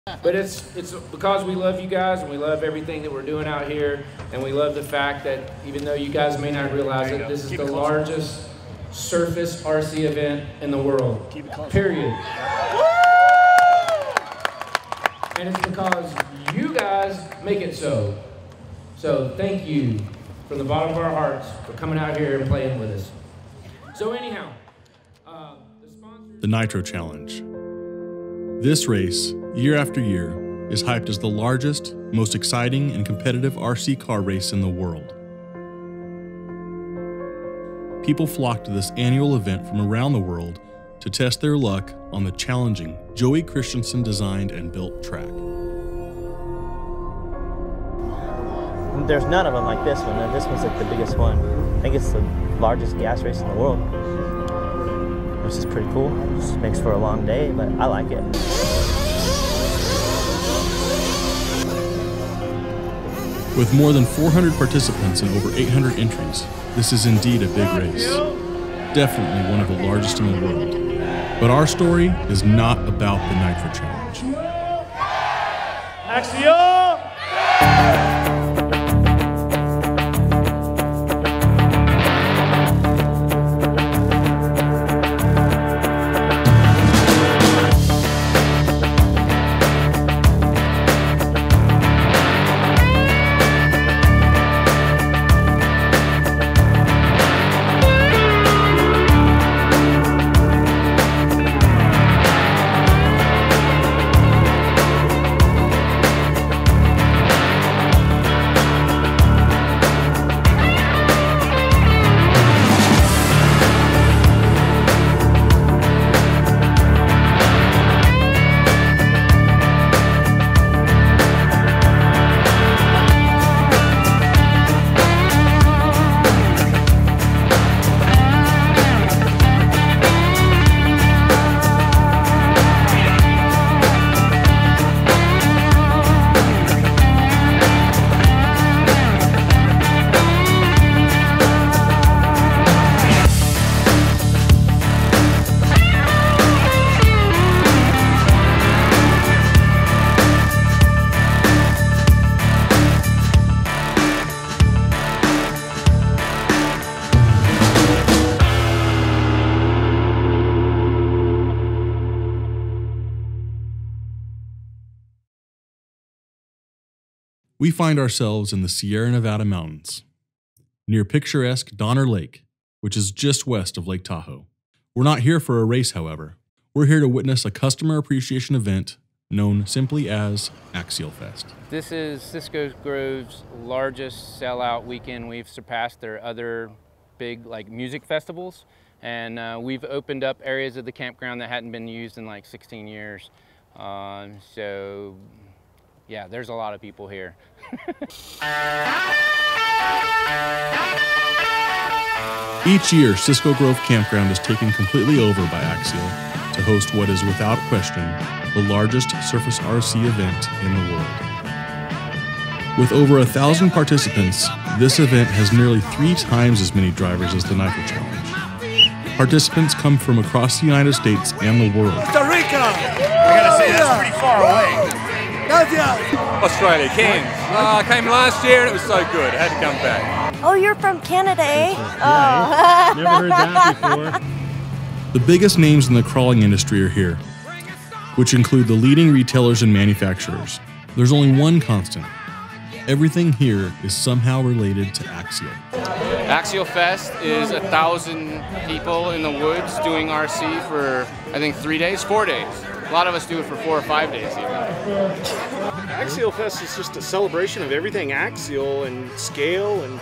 But it's because we love you guys and we love everything that we're doing out here, and we love the fact that even though you guys may not realize it, this is the largest surface RC event in the world, period. And it's because you guys make it so. So thank you from the bottom of our hearts for coming out here and playing with us. So anyhow, the Nitro Challenge. This race, year after year, is hyped as the largest, most exciting, and competitive RC car race in the world. People flock to this annual event from around the world to test their luck on the challenging Joey Christensen designed and built track. There's none of them like this one, and this one's like the biggest one. I think it's the largest gas race in the world, which is pretty cool. It just makes for a long day, but I like it. With more than 400 participants and over 800 entries, this is indeed a big race. Definitely one of the largest in the world. But our story is not about the Nitro Challenge. Axial! We find ourselves in the Siera Nevada mountains, near picturesque Donner Lake, which is just west of Lake Tahoe. We're not here for a race, however. We're here to witness a customer appreciation event known simply as Axial Fest. This is Cisco Grove's largest sellout weekend. We've surpassed their other big music festivals, and we've opened up areas of the campground that hadn't been used in like 16 years. So yeah, there's a lot of people here. Each year, Cisco Grove Campground is taken completely over by Axial to host what is without question the largest surface RC event in the world. With over 1,000 participants, this event has nearly 3 times as many drivers as the Nitro Challenge. Participants come from across the United States and the world. Costa Rica! I gotta say, that's pretty far away. Australia, Cairns. I came last year and it was so good. I had to come back. Oh, you're from Canada, eh? Yeah, never heard that before. The biggest names in the crawling industry are here, which include the leading retailers and manufacturers. There's only one constant. Everything here is somehow related to Axial. Axial Fest is 1,000 people in the woods doing RC for, I think, 4 days. A lot of us do it for 4 or 5 days even. Axial Fest is just a celebration of everything Axial and scale and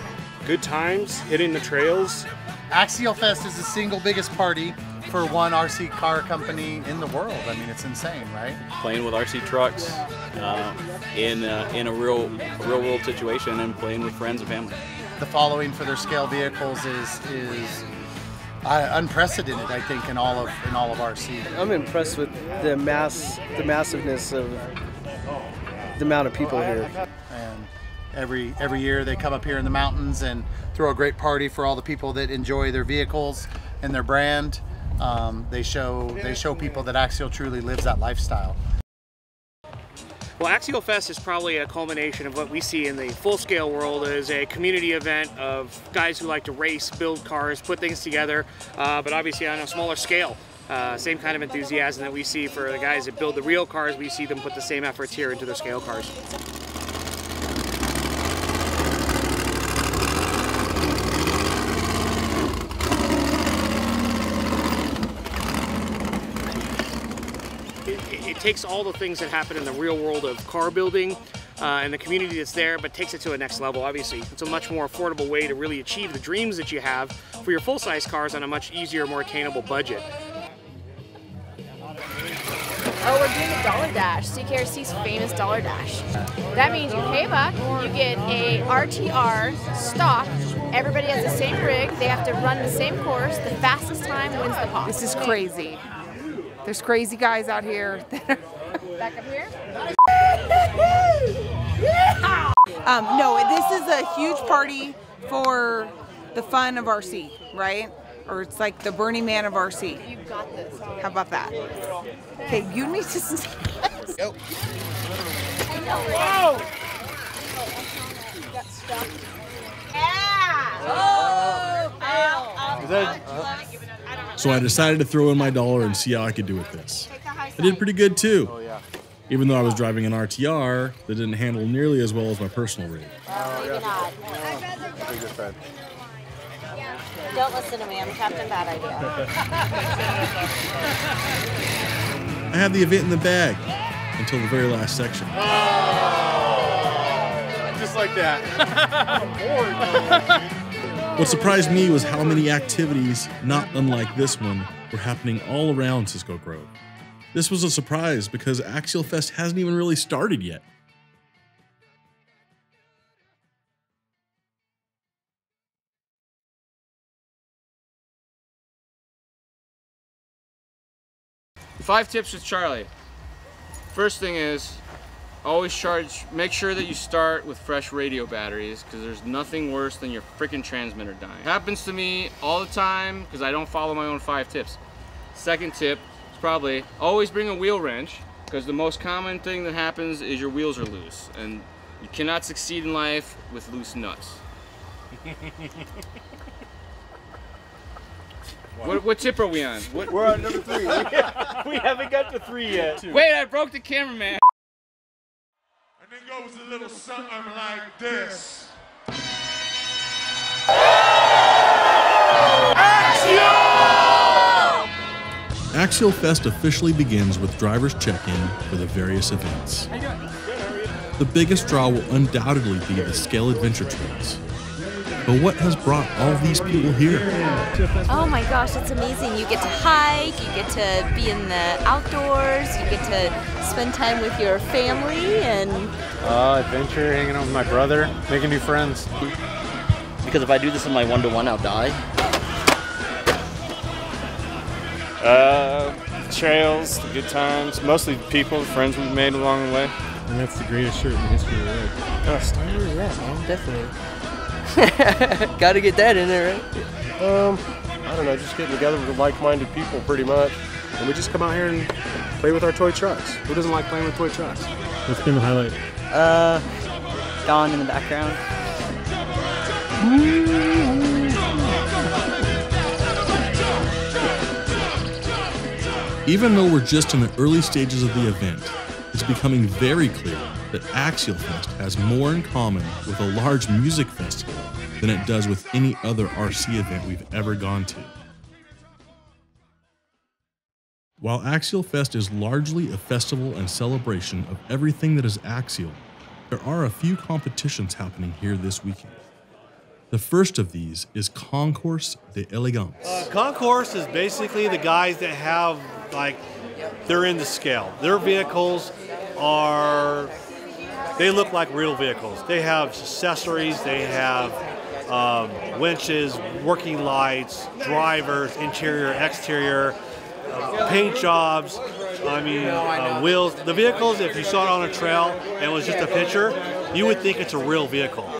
good times, hitting the trails. Axial Fest is the single biggest party for one RC car company in the world. I mean, it's insane, right? Playing with RC trucks in a real world situation and playing with friends and family. The following for their scale vehicles is unprecedented, I think, in all of RC. I'm impressed with the massiveness of the amount of people here. And every year they come up here in the mountains and throw a great party for all the people that enjoy their vehicles and their brand. They show people that Axial truly lives that lifestyle. Well, Axial Fest is probably a culmination of what we see in the full-scale world as a community event of guys who like to race, build cars, put things together, but obviously on a smaller scale. Same kind of enthusiasm that we see for the guys that build the real cars, we see them put the same efforts here into their scale cars. It takes all the things that happen in the real world of car building and the community that's there, but takes it to a next level, obviously. It's a much more affordable way to really achieve the dreams that you have for your full-size cars on a much easier, more attainable budget. Oh, we're doing the Dollar Dash, CKRC's famous Dollar Dash. That means you pay a buck, you get a RTR stock, everybody has the same rig, they have to run the same course, the fastest time wins the pot. This is crazy. There's crazy guys out here. Back up here? No, this is a huge party for the fun of RC, right? Or it's like the Burning Man of RC. You got this. How about that? Okay, you need to... Go. Whoa! Got stuck. So I decided to throw in my dollar and see how I could do with this. I did pretty good too. Even though I was driving an RTR that didn't handle nearly as well as my personal rig. Maybe not. Don't listen to me, I'm Captain Bad Idea. I had the event in the bag until the very last section. Just like that. What surprised me was how many activities, not unlike this one, were happening all around Cisco Grove. This was a surprise because Axial Fest hasn't even really started yet. Five tips with Charlie. First thing is, always make sure that you start with fresh radio batteries because there's nothing worse than your freaking transmitter dying. It happens to me all the time because I don't follow my own 5 tips. Second tip is probably always bring a wheel wrench because the most common thing that happens is your wheels are loose and you cannot succeed in life with loose nuts. What tip are we on? We're on number 3. We haven't got to 3 yet. Wait, I broke the cameraman. And then goes a little something like this. Axial Fest officially begins with drivers check-in for the various events. The biggest draw will undoubtedly be the scale adventure trails. But what has brought all these people here? Oh my gosh, it's amazing. You get to hike, you get to be in the outdoors, you get to spend time with your family and... adventure, hanging out with my brother, making new friends. Because if I do this in my one-to-one, I'll die. Trails, the good times, mostly people, friends we've made along the way. And that's the greatest shirt in the history of the road. Oh, Star Wars, yeah, man, definitely. Gotta get that in there, right? I don't know, just getting together with like-minded people pretty much. And we just come out here and play with our toy trucks. Who doesn't like playing with toy trucks? What's been the highlight? Don in the background. Even though we're just in the early stages of the event, it's becoming very clear that Axial Fest has more in common with a large music festival than it does with any other RC event we've ever gone to. While Axial Fest is largely a festival and celebration of everything that is axial, there are a few competitions happening here this weekend. The first of these is Concours d'Elegance. Concours is basically the guys that have, they're into scale. Their vehicles they look like real vehicles. They have accessories, they have winches, working lights, drivers, interior, exterior, paint jobs, wheels. The vehicles, if you saw it on a trail and it was just a picture, you would think it's a real vehicle.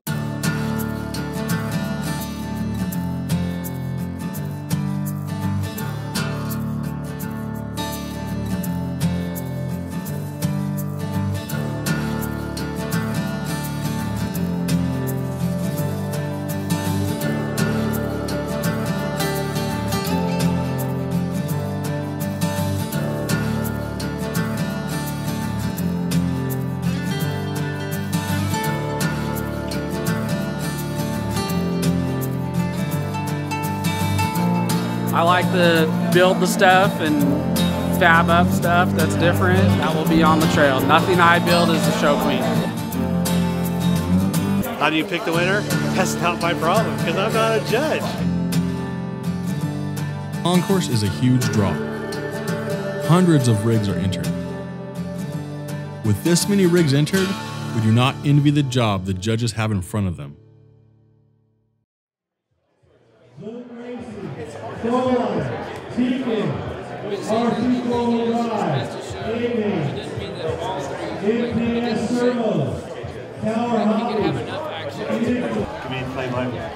I like to build the stuff and fab up stuff that's different. That will be on the trail. Nothing I build is a show queen. How do you pick the winner? That's not my problem, because I'm not a judge. Concours is a huge draw. Hundreds of rigs are entered. With this many rigs entered, we do not envy the job the judges have in front of them.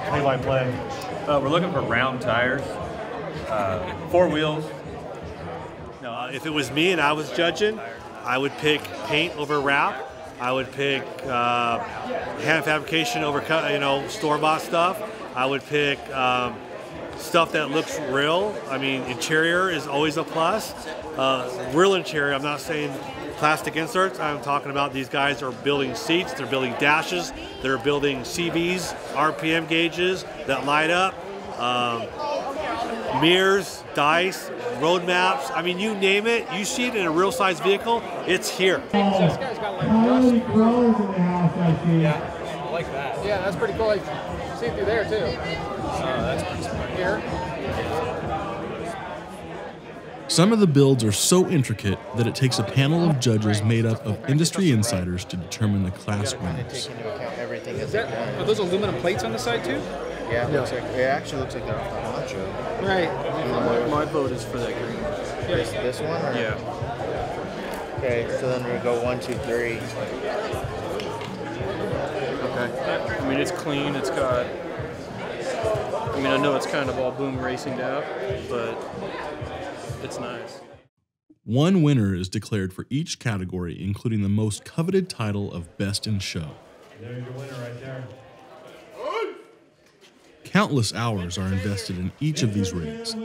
Play-by-play. We're looking for round tires, 4 wheels. No, if it was me and I was judging, I would pick paint over wrap. I would pick hand fabrication over, store-bought stuff. I would pick stuff that looks real. I mean, interior is always a plus. Real interior, I'm not saying plastic inserts. I'm talking about these guys are building seats, they're building dashes, they're building CVs, RPM gauges that light up, mirrors, dice, road maps. I mean, you name it, you see it in a real size vehicle, it's here. Yeah, I like that. Yeah, that's pretty cool. I see it through there too. That's pretty smart. Here. Some of the builds are so intricate that it takes a panel of judges made up of industry insiders to determine the class winners. Are those aluminum plates on the side too? Yeah, it actually looks like they're off the honcho. Right. My vote is for that green. This one? Or? Yeah. Okay, so then we go 1, 2, 3. Okay. I mean, it's clean. It's got. I mean, I know it's kind of all boom racing out, but it's nice. One winner is declared for each category, including the most coveted title of Best in Show. There's your winner right there. Countless hours are invested in each of these rigs.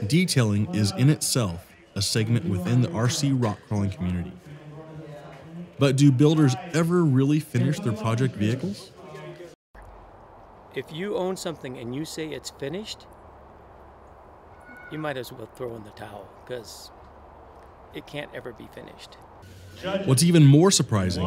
Detailing is in itself a segment within the RC rock crawling community. But do builders ever really finish their project vehicles? If you own something and you say it's finished, you might as well throw in the towel, because it can't ever be finished. What's even more surprising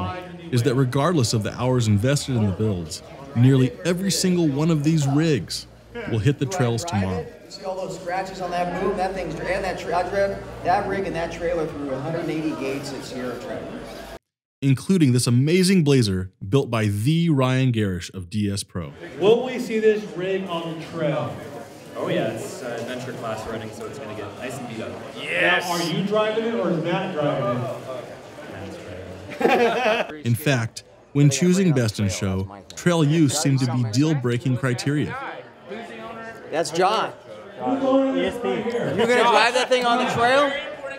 is that regardless of the hours invested in the builds, nearly every single one of these rigs will hit the trails tomorrow. See all those scratches on that boom? That thing's, and that rig and that trailer through 180 gates at Sierra Nevada. Including this amazing Blazer built by the Ryan Garish of DS Pro. Will we see this rig on the trail? Oh yeah, it's adventure class running, so it's going to get nice and beat up. Yes! Now, are you driving it or is Matt driving it? In fact, when choosing Best in Show, trail use seemed to be deal-breaking criteria. That's John. You're going to drive that thing on the trail?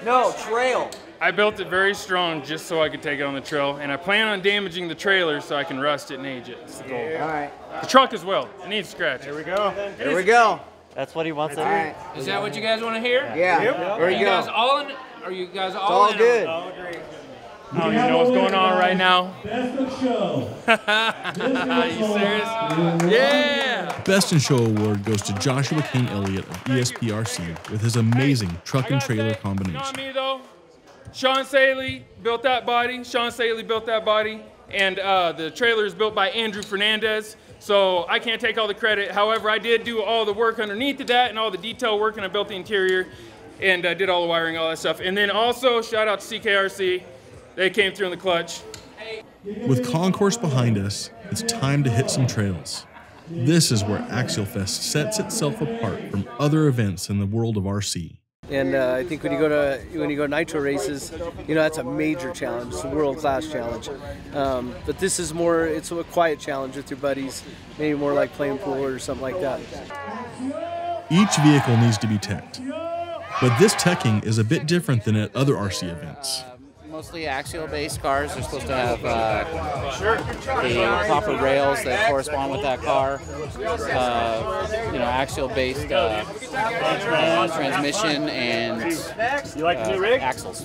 No, trail. I built it very strong just so I could take it on the trail, and I plan on damaging the trailer so I can rust it and age it. That's the goal. All right. The truck as well. It needs scratch. Here we go. Here we go. That's what he wants to do. Is that what you guys want to hear? Yeah. Yep. Are you guys all in? Are you guys all all in? good. I don't even know what's going on right now. Best of Show. Are you serious? Yeah! Best in Show award goes to Joshua King Elliott of ESPRC with his amazing truck and trailer combination. Not me though. Sean Saley built that body. And the trailer is built by Andrew Fernandez. So I can't take all the credit. However, I did do all the work underneath of that and all the detail work, and I built the interior and I did all the wiring, all that stuff. And then also shout out to CKRC. They came through in the clutch. With Concours behind us, it's time to hit some trails. This is where Axial Fest sets itself apart from other events in the world of RC. And I think when you go to nitro races, that's a major challenge. It's a world-class challenge. But this is more, it's a quiet challenge with your buddies, maybe more like playing pool or something like that. Each vehicle needs to be teched, but this teching is a bit different than at other RC events. Mostly axial-based cars. They're supposed to have the proper rails that correspond with that car. Axial-based transmission and axles.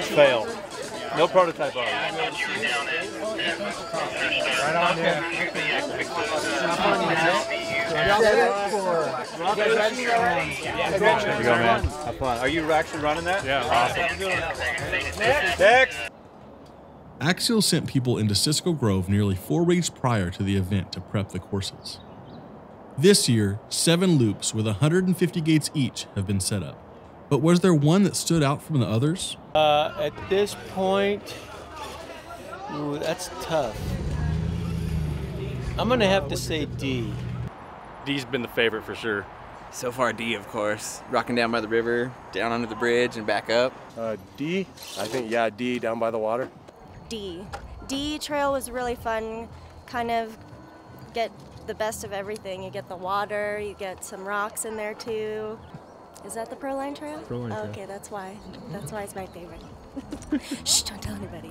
Fail. No prototype on it. Right on there. There you go, man. Have fun. Are you actually running that? Yeah. Awesome. Next. Axial sent people into Cisco Grove nearly 4 weeks prior to the event to prep the courses. This year, 7 loops with 150 gates each have been set up. But was there one that stood out from the others? At this point, ooh, that's tough. I'm gonna have to say D. D's been the favorite for sure. So far, D, of course. Rocking down by the river, down under the bridge, and back up. D. I think, yeah, D, down by the water. D. D trail was really fun. Kind of get the best of everything. You get the water, you get some rocks in there too. Is that the Proline trail? Proline trail. Okay, that's why. That's why it's my favorite. Shh, don't tell anybody.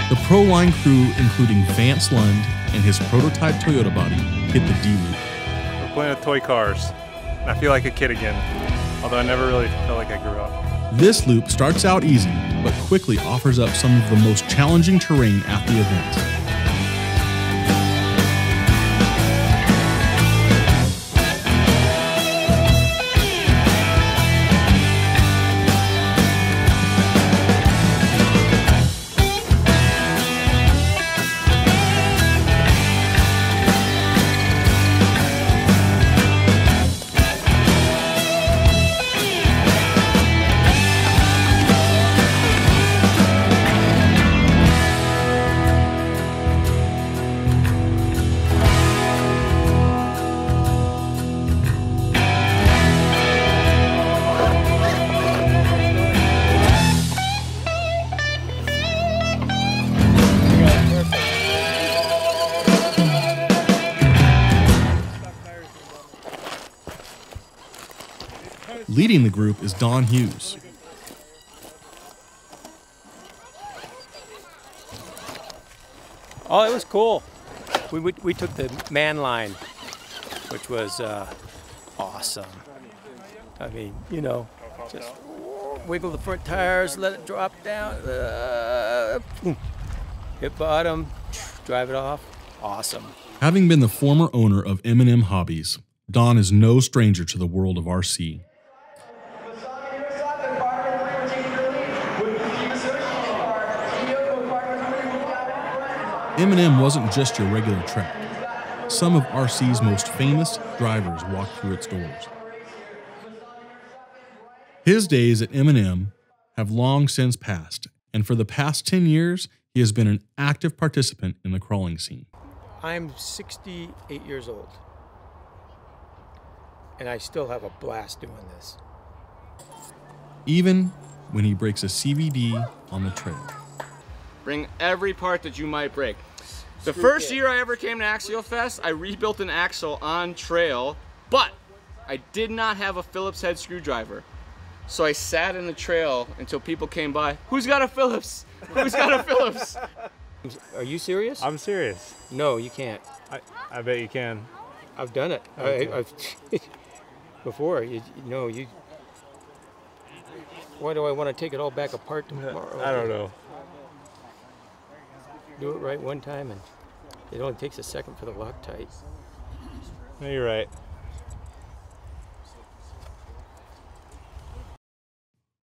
The Proline crew, including Vance Lund and his prototype Toyota body, hit the D loop. We're playing with toy cars. I feel like a kid again, although I never really felt like I grew up. This loop starts out easy, but quickly offers up some of the most challenging terrain at the event. Leading the group is Don Hughes. Oh, it was cool. We took the man line, which was awesome. I mean, you know, just wiggle the front tires, let it drop down, hit bottom, drive it off. Awesome. Having been the former owner of M&M Hobbies, Don is no stranger to the world of RC. M&M wasn't just your regular track. Some of RC's most famous drivers walked through its doors. His days at M&M have long since passed, and for the past 10 years, he has been an active participant in the crawling scene. I'm 68 years old, and I still have a blast doing this. Even when he breaks a CVD on the trail. Bring every part that you might break. The first year I ever came to Axial Fest, I rebuilt an axle on trail, but I did not have a Phillips head screwdriver. So I sat in the trail until people came by. Who's got a Phillips? Who's got a Phillips? Are you serious? I'm serious. No, you can't. I bet you can. I've done it. Okay. I've before. Why do I want to take it all back apart tomorrow? I don't know. Do it right one time, and it only takes a second for the Loctite. No, you're right.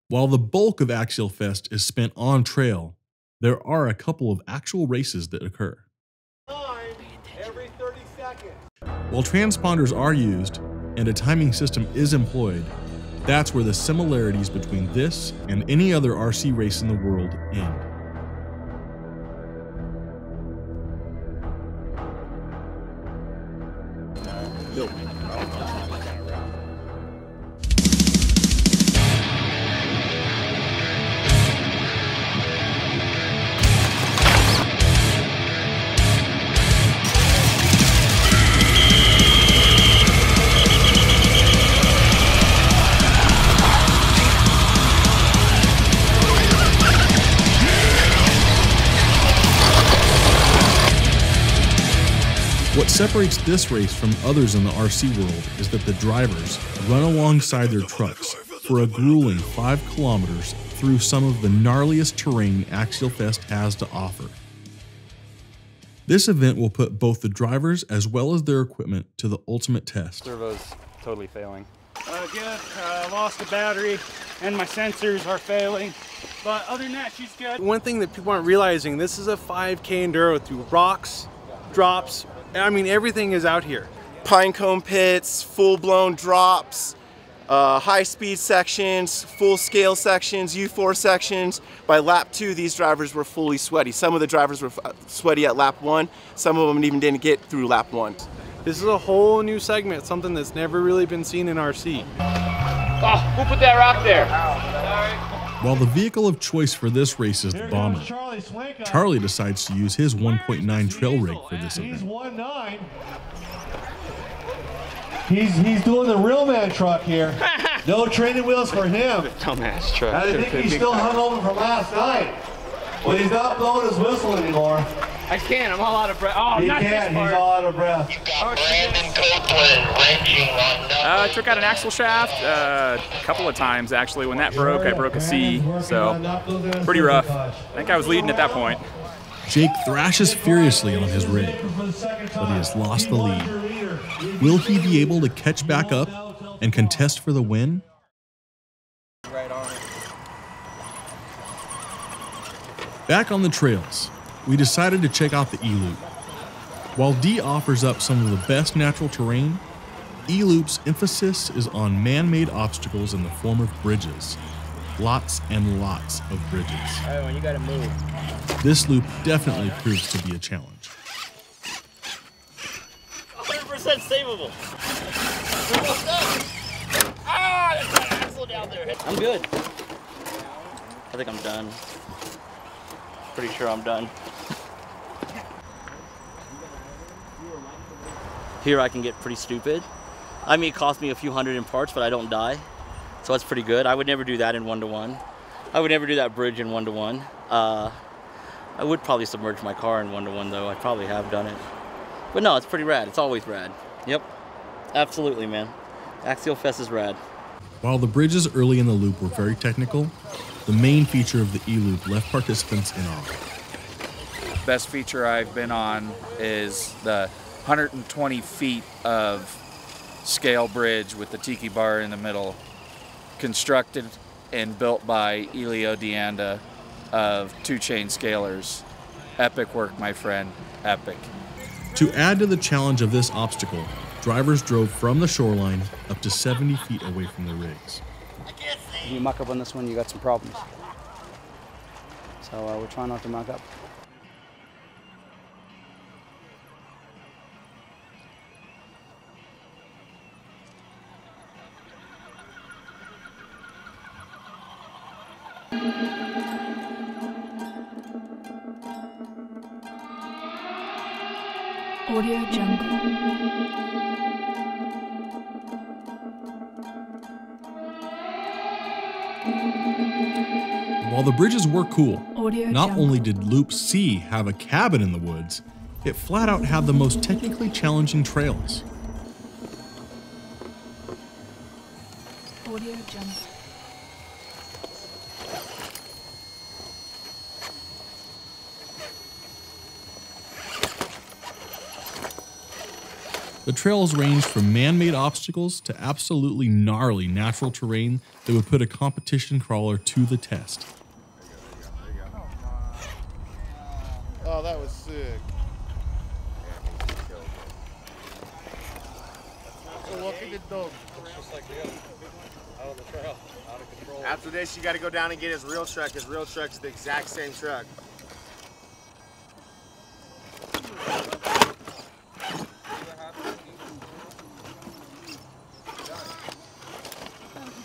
While the bulk of Axial Fest is spent on trail, there are a couple of actual races that occur. Every 30 seconds. While transponders are used and a timing system is employed, that's where the similarities between this and any other RC race in the world end. What separates this race from others in the RC world is that the drivers run alongside their trucks for a grueling 5 kilometers through some of the gnarliest terrain Axial Fest has to offer. This event will put both the drivers as well as their equipment to the ultimate test. Servo's totally failing. Good. Lost a battery and my sensors are failing. But other than that, she's good. One thing that people aren't realizing, this is a 5K enduro through rocks, drops. I mean, everything is out here. Pinecone pits, full-blown drops, high-speed sections, full-scale sections, U4 sections. By lap 2, these drivers were fully sweaty. Some of the drivers were sweaty at lap 1. Some of them even didn't get through lap 1. This is a whole new segment, something that's never really been seen in RC. Oh, who put that rock there? While the vehicle of choice for this race is the Bomber, Charlie decides to use his 1.9 trail rig for this event. He's 1.9. He's doing the real man truck here. No training wheels for him. Dumbass truck. I think he's still hungover from last night. But he's not blowing his whistle anymore. I can't, I'm all out of breath. Oh, he not can't, this part. he's all out of breath. I took out an axle shaft a couple of times actually. When that broke, I broke a C, so pretty rough. I think I was leading at that point. Jake thrashes furiously on his rig, but he has lost the lead. Will he be able to catch back up and contest for the win? Back on the trails, we decided to check out the E-Loop. While D offers up some of the best natural terrain, E-Loop's emphasis is on man-made obstacles in the form of bridges. Lots and lots of bridges. All right, when you gotta move. This loop definitely proves to be a challenge. 100% savable. Almost done. Ah, there's an axle down there. I'm good. I think I'm done. Pretty sure I'm done. Here I can get pretty stupid. I mean, it cost me a few hundred in parts, but I don't die. So that's pretty good. I would never do that in 1-to-1. I would never do that bridge in 1-to-1. I would probably submerge my car in 1-to-1 though. I probably have done it. But no, it's pretty rad. It's always rad. Yep. Absolutely, man. Axial Fest is rad. While the bridges early in the loop were very technical, the main feature of the E-Loop left participants in awe. Best feature I've been on is the 120 feet of scale bridge with the tiki bar in the middle, constructed and built by Elio Deanda of 2 Chain Scalers. Epic work, my friend, epic. To add to the challenge of this obstacle, drivers drove from the shoreline up to 70 feet away from their rigs. If you muck up on this one, you got some problems. So we're trying not to muck up. Audio Jungle. While the bridges were cool, Audio not Jungle. only did Loop C have a cabin in the woods, it flat out had the most technically challenging trails. Audio Jungle. The trails ranged from man-made obstacles to absolutely gnarly natural terrain that would put a competition crawler to the test. Oh, that was sick. So look at the dog. Just like the other. Out of the trail. Out of control. After this, you got to go down and get his real truck. His real truck's the exact same truck.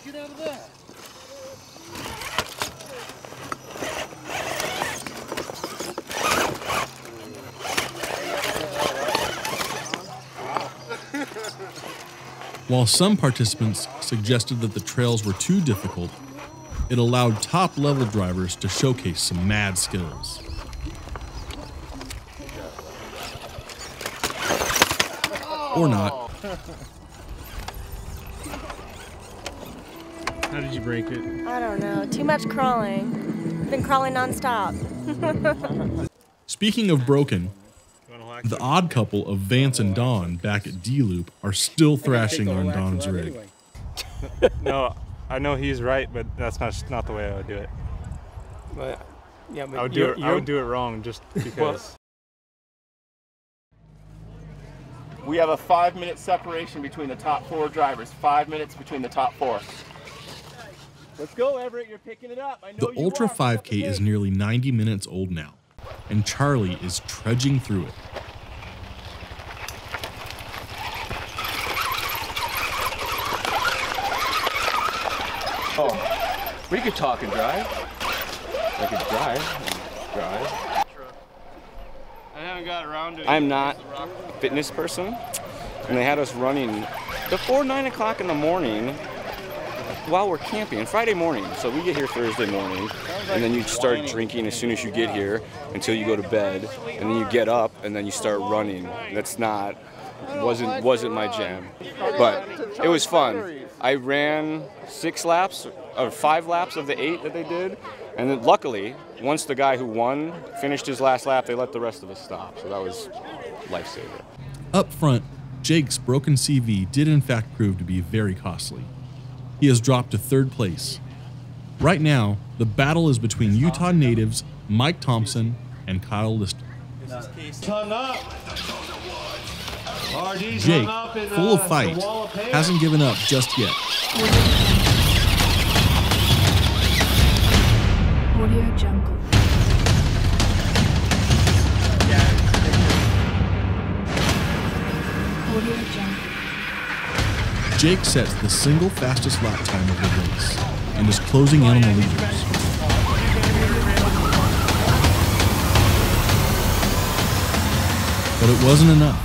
Get out of that. While some participants suggested that the trails were too difficult, it allowed top-level drivers to showcase some mad skills. Or not. How did you break it? I don't know. Too much crawling. I've been crawling nonstop. Speaking of broken, the odd couple of Vance and Don back at D-Loop are still thrashing on Don's rig. No, I know he's right, but that's not the way I would do it. But, yeah, but I would do it wrong just because. We have a 5-minute separation between the top 4 drivers. 5 minutes between the top 4. Let's go, Everett. You're picking it up. I know The Ultra 5K is nearly 90 minutes old now, and Charlie is trudging through it. Oh, we could talk and drive. I could drive. I haven't got around to it. I'm not a fitness person, and they had us running before 9 o'clock in the morning while we're camping, Friday morning. So we get here Thursday morning, and then you start drinking as soon as you get here until you go to bed, and then you get up, and then you start running. That's wasn't my jam, but it was fun. I ran 5 laps of the 8 that they did, and then luckily, once the guy who won finished his last lap, they let the rest of us stop, so that was lifesaver. Up front, Jake's broken CV did in fact prove to be very costly. He has dropped to 3rd place. Right now, the battle is between Utah natives Mike Thompson and Kyle Lister. Jake, full of fight, hasn't given up just yet. Audio Jungle. Audio Jungle. Jake sets the single fastest lap time of the race and is closing in on the leaders. But it wasn't enough.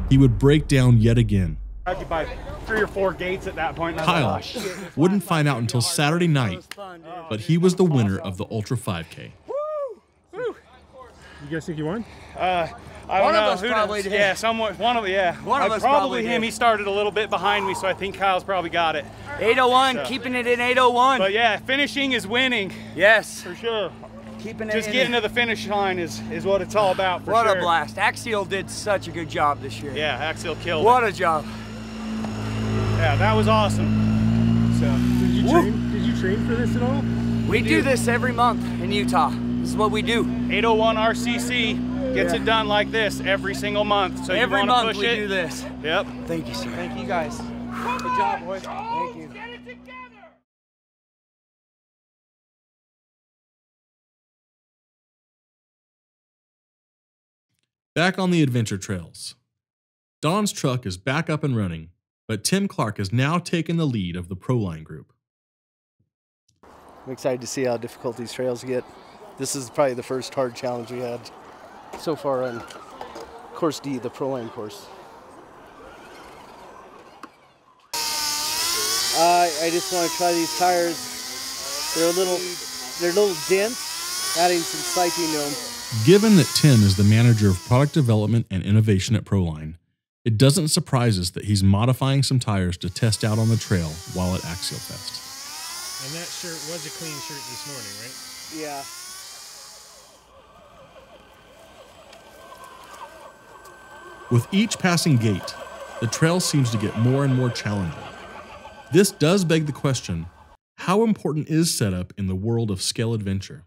He would break down yet again. I could buy 3 or 4 gates at that point. Kyle wouldn't find out until Saturday night, but he was the winner of the Ultra 5K. You guys think you won? I don't One know. of us probably did. Yeah, somewhat. One of us probably him. did. He started a little bit behind me, so I think Kyle's probably got it. 801, So. keeping it in 801. But yeah, finishing is winning. Yes. For sure. Keeping it Just in getting to the finish line is what it's all about, for What sure. a blast. Axial did such a good job this year. Yeah, Axial killed What it. a job. Yeah, that was awesome. So, Did you train for this at all? We do this every month in Utah. This is what we do. 801 RCC gets it done like this every single month. So Every you want month to push we it? do this. Yep. Thank you, sir. Thank you guys. Good job, boys. Thank you. Back on the adventure trails. Don's truck is back up and running, but Tim Clark has now taken the lead of the Proline group. I'm excited to see how difficult these trails get. This is probably the first hard challenge we had so far on Course D, the Proline course. I just want to try these tires. They're a little dense, adding some siping to them. Given that Tim is the manager of product development and innovation at Proline, it doesn't surprise us that he's modifying some tires to test out on the trail while at Axial Fest. And that shirt was a clean shirt this morning, right? Yeah. With each passing gate, the trail seems to get more and more challenging. This does beg the question, how important is setup in the world of scale adventure?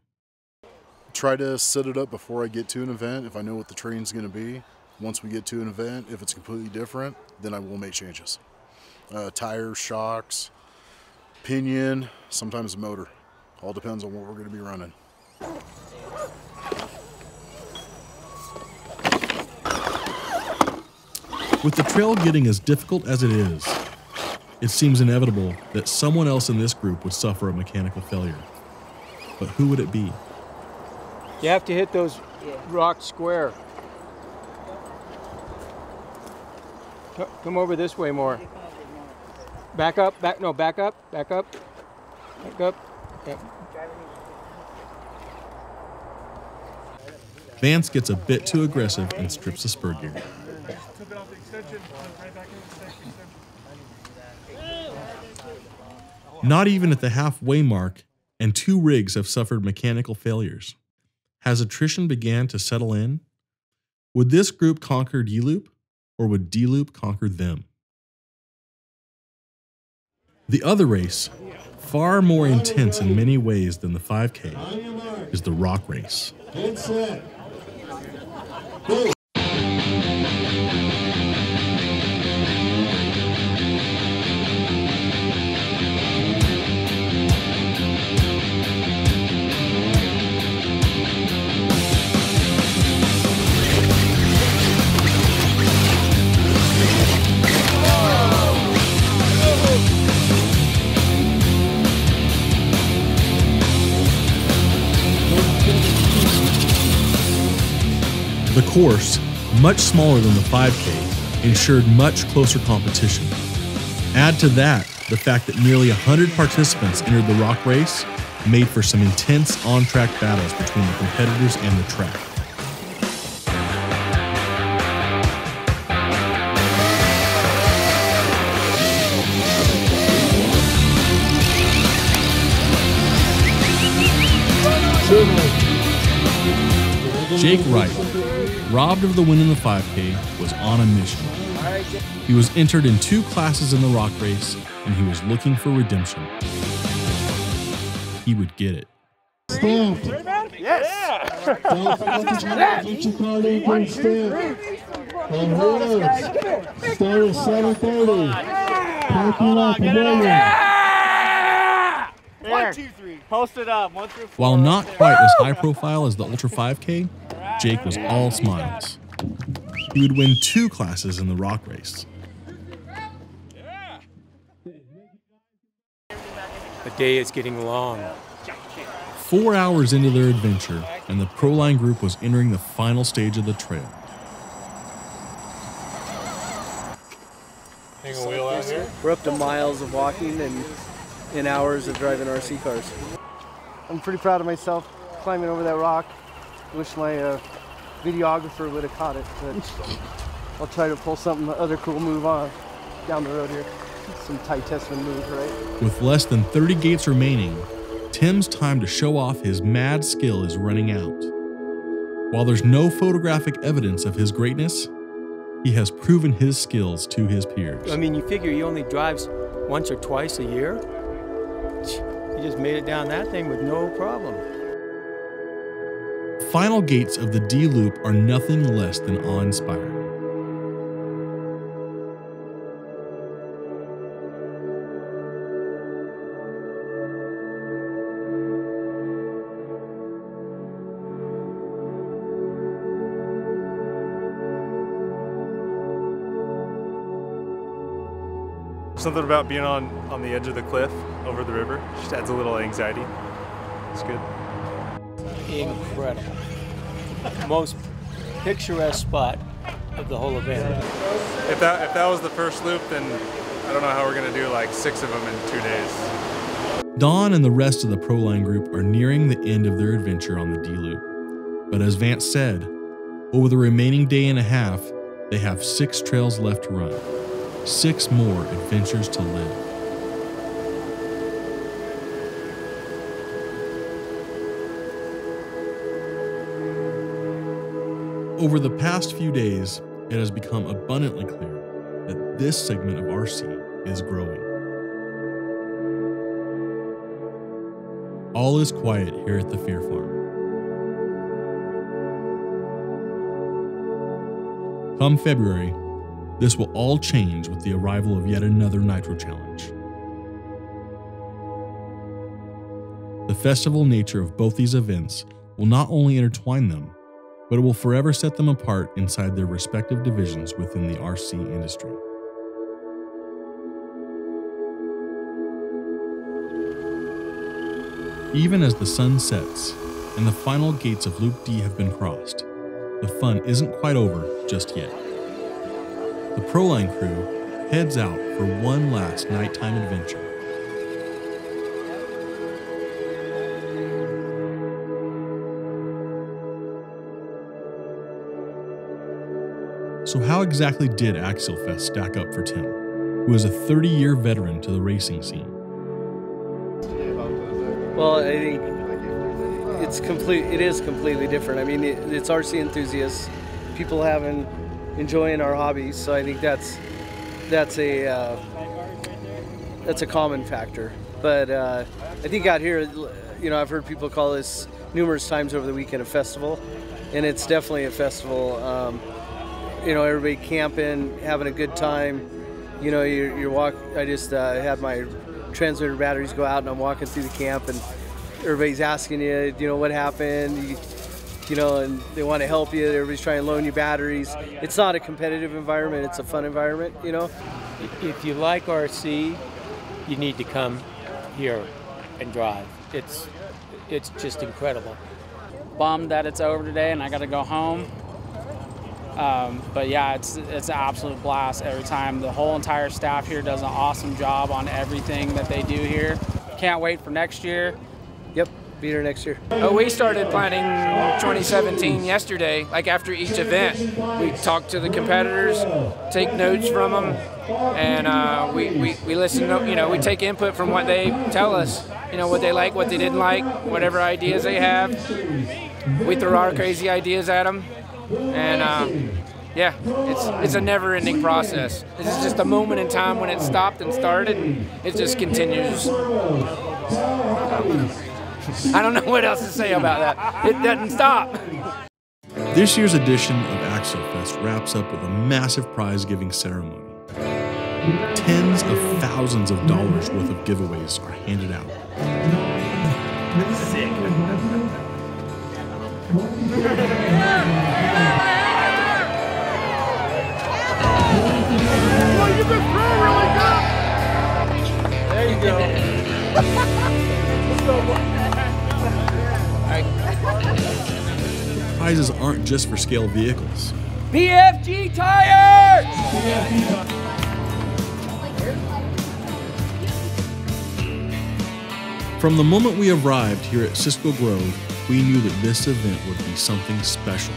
Try to set it up before I get to an event if I know what the terrain's going to be. Once we get to an event, if it's completely different, then I will make changes. Tires, shocks, pinion, sometimes motor. All depends on what we're going to be running. With the trail getting as difficult as it is, it seems inevitable that someone else in this group would suffer a mechanical failure. But who would it be? You have to hit those rocks square. Come over this way more. Back up, back up, back up. Back up. Yep. Vance gets a bit too aggressive and strips the spur gear. get off the extension, right back into the extension. Not even at the halfway mark, and 2 rigs have suffered mechanical failures. Has attrition began to settle in? Would this group conquer D-Loop, or would D-Loop conquer them? The other race, far more intense in many ways than the 5K, is the rock race. Get set. Go. The course, much smaller than the 5K, ensured much closer competition. Add to that the fact that nearly 100 participants entered the rock race made for some intense on-track battles between the competitors and the track. Jake Wright, robbed of the win in the 5K, was on a mission. He was entered in 2 classes in the rock race, and he was looking for redemption. He would get it. Stamped. Yes! Don't forget to get your card in for stamped. And hurry up. Start at 7:30. Parking lot pavilion. 1, 2, 3. Post it up. 1 through 4. While not quite as high profile as the Ultra 5K, Jake was all smiles. He would win 2 classes in the rock race. The day is getting long. 4 hours into their adventure, and the Proline group was entering the final stage of the trail. Hang a wheel out here. We're up to miles of walking and hours of driving RC cars. I'm pretty proud of myself climbing over that rock. Wish my videographer would have caught it, but I'll try to pull something other cool move on down the road here. Some tight Tessmann move, right? With less than 30 gates remaining, Tim's time to show off his mad skill is running out. While there's no photographic evidence of his greatness, he has proven his skills to his peers. I mean, you figure he only drives once or twice a year. He just made it down that thing with no problem. Final gates of the D-Loop are nothing less than awe-inspiring. Something about being on the edge of the cliff over the river just adds a little anxiety. It's good. Incredible. Most picturesque spot of the whole event. If that was the first loop, then I don't know how we're gonna do like 6 of them in 2 days. Don and the rest of the Proline group are nearing the end of their adventure on the D-Loop. But as Vance said, over the remaining day and a half, they have 6 trails left to run. 6 more adventures to live. Over the past few days, it has become abundantly clear that this segment of RC is growing. All is quiet here at the Fear Farm. Come February, this will all change with the arrival of yet another Nitro Challenge. The festival nature of both these events will not only intertwine them, but it will forever set them apart inside their respective divisions within the RC industry. Even as the sun sets and the final gates of Loop D have been crossed, the fun isn't quite over just yet. The Proline crew heads out for one last nighttime adventure. So how exactly did Axial Fest stack up for Tim, who is a 30-year veteran to the racing scene? Well, I think it is completely different. I mean, it's RC enthusiasts, people enjoying our hobbies. So I think that's a common factor. But I think out here, I've heard people call this numerous times over the weekend a festival, and it's definitely a festival. Everybody camping, having a good time. I just had my transmitter batteries go out, and I'm walking through the camp, and everybody's asking you, what happened, and they want to help you. Everybody's trying to loan you batteries. It's not a competitive environment, it's a fun environment, If you like RC, you need to come here and drive. It's just incredible. Bummed that it's over today and I got to go home. But yeah, it's an absolute blast every time. The whole entire staff here does an awesome job on everything that they do here. Can't wait for next year. Yep, be here next year. We started planning 2017 yesterday, like after each event. We talk to the competitors, take notes from them, and we listen, we take input from what they tell us, what they like, what they didn't like, whatever ideas they have. We throw our crazy ideas at them, and yeah, it's a never-ending process. This is just a moment in time when it stopped and started, and it just continues. I don't know what else to say about that. It doesn't stop. This year's edition of Axial Fest wraps up with a massive prize-giving ceremony. Tens of thousands of dollars worth of giveaways are handed out. Sick. Well, you can throw really good. There you go. Prizes aren't just for scale vehicles. PFG tires! From the moment we arrived here at Cisco Grove, we knew that this event would be something special.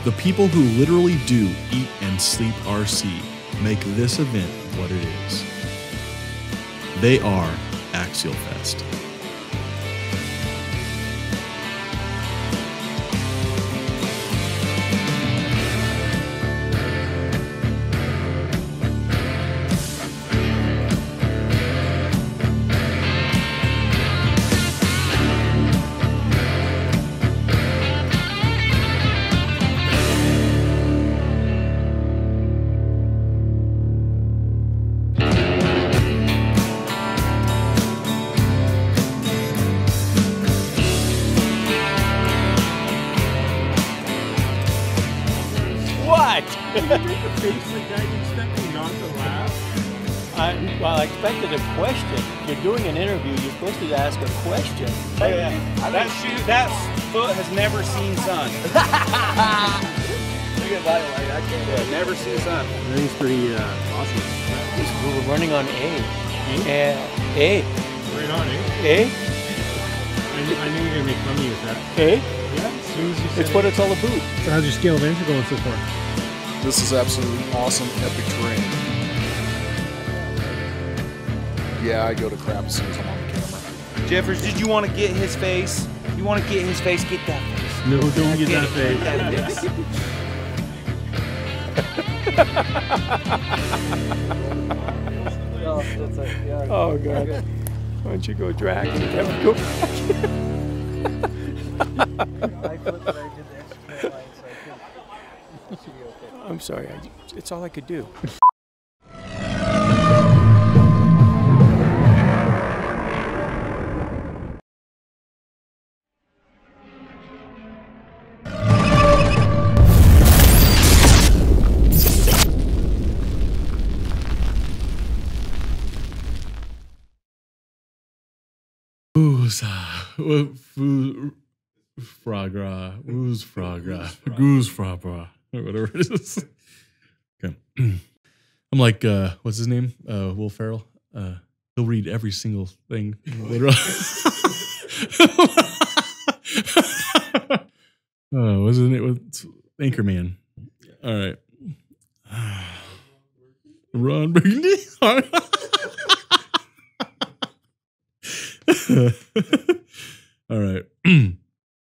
The people who literally do eat and sleep RC make this event what it is. They are Axial Fest. Well, I expected a question. If you're doing an interview, you're supposed to ask a question. Oh, yeah. That foot has never seen sun. Look at my light. I can't. Yeah, never seen sun. I think it's pretty awesome. We're running on A. A. Right on, eh? A. I knew you were going to make fun of me with that. A. Yeah, as soon as you said it's what it's all about. So how's your scale of entry going so far? This is absolutely awesome, epic terrain. Yeah, I go to crap as soon as I'm on the camera. Jeffers, did you want to get his face? You want to get his face? Get that face. No, don't get that face. Oh, God. Why don't you go drag and Kevin go back? I'm sorry. It's all I could do. Fragra, who's Fragra, goose frabra, whatever it is. Okay. I'm like, what's his name? Will Ferrell. He'll read every single thing. Wasn't it with Anchorman? All right. Ron Burgundy. All right.